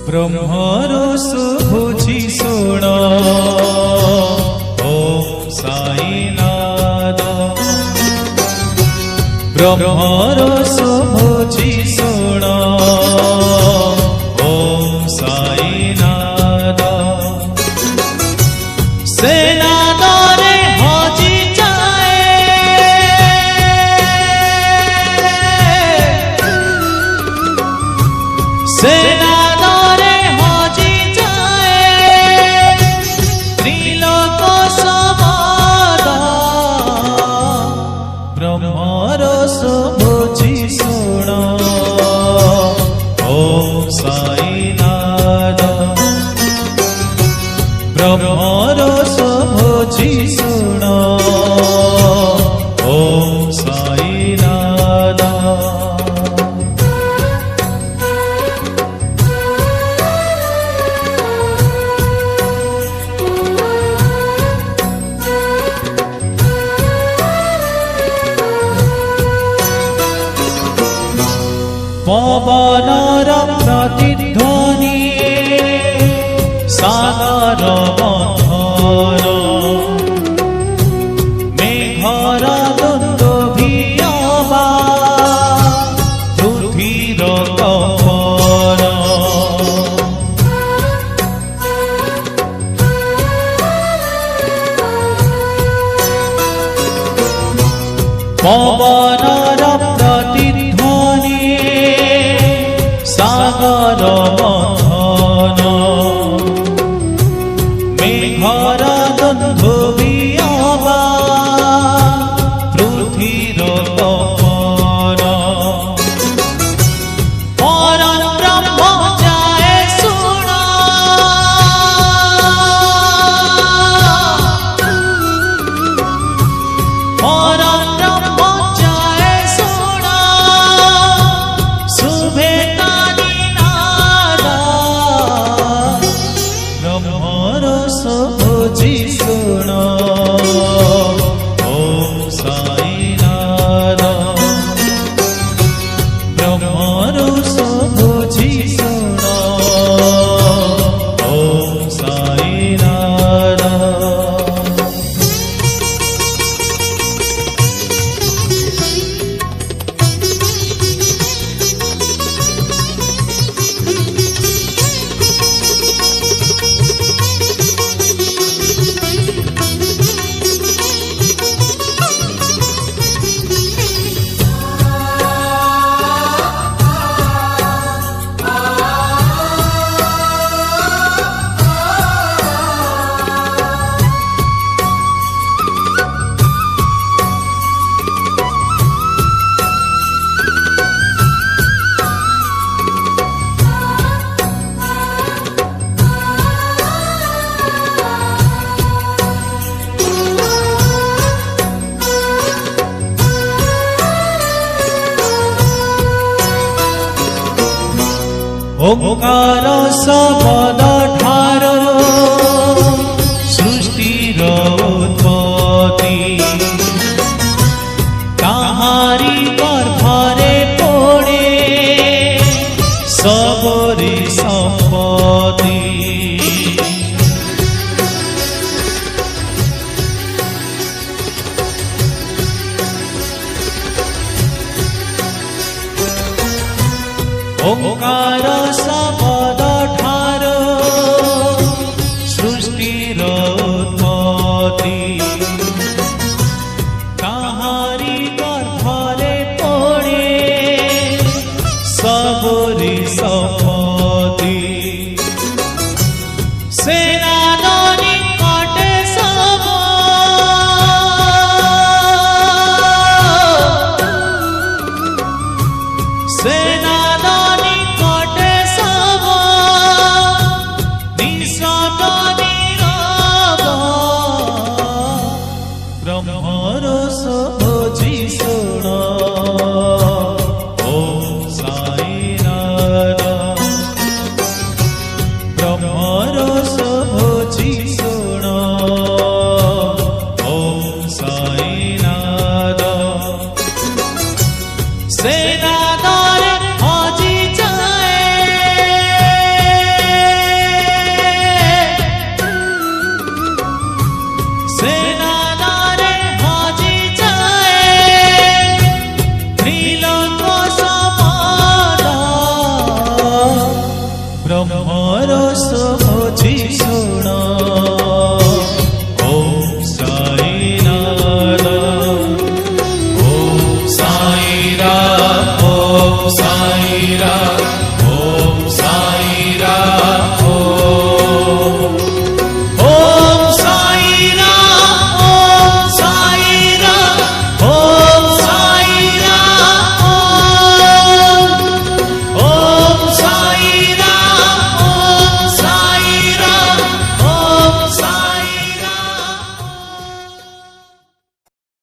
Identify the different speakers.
Speaker 1: ब्रह्मरस बुझी शुण ओम साईनाथ ब्रह्मरस बुझी शुण ओम साईनाथ सेनादरे हजी जाए सेनादरे हजी जाए त्रिलोक समाद ब्रह्मरस बुझी शुण ओम साईनाथ ब्रह्मरस बुझी शुण ओम साईनाथ पवनर प्रतिध्वनि सागर बंधन मेघर दुन्दुभियबा पृथ्वीर कम्पन पवनर प्रतिध्वनि सागर बंधन मेघर दुन्दुभियबा पृथ्वीर कम्पन परम ब्रह्म जाए शुण परम ब्रह्म जाए शुण शुभे ब्रह्मरस बुझी शुण ओम साईनाथ ब्रह्मरस बुझी शुण ओम साईनाथ ओंकार शब्द ठार सृष्टिर उत्पत्ति काहारी गर्भरे पड़े सबरी संपत्ति ओंकार शब्द ठार सृष्टिर उत्पत्ति काहारी गर्भरे पड़े सबरी संपत्ति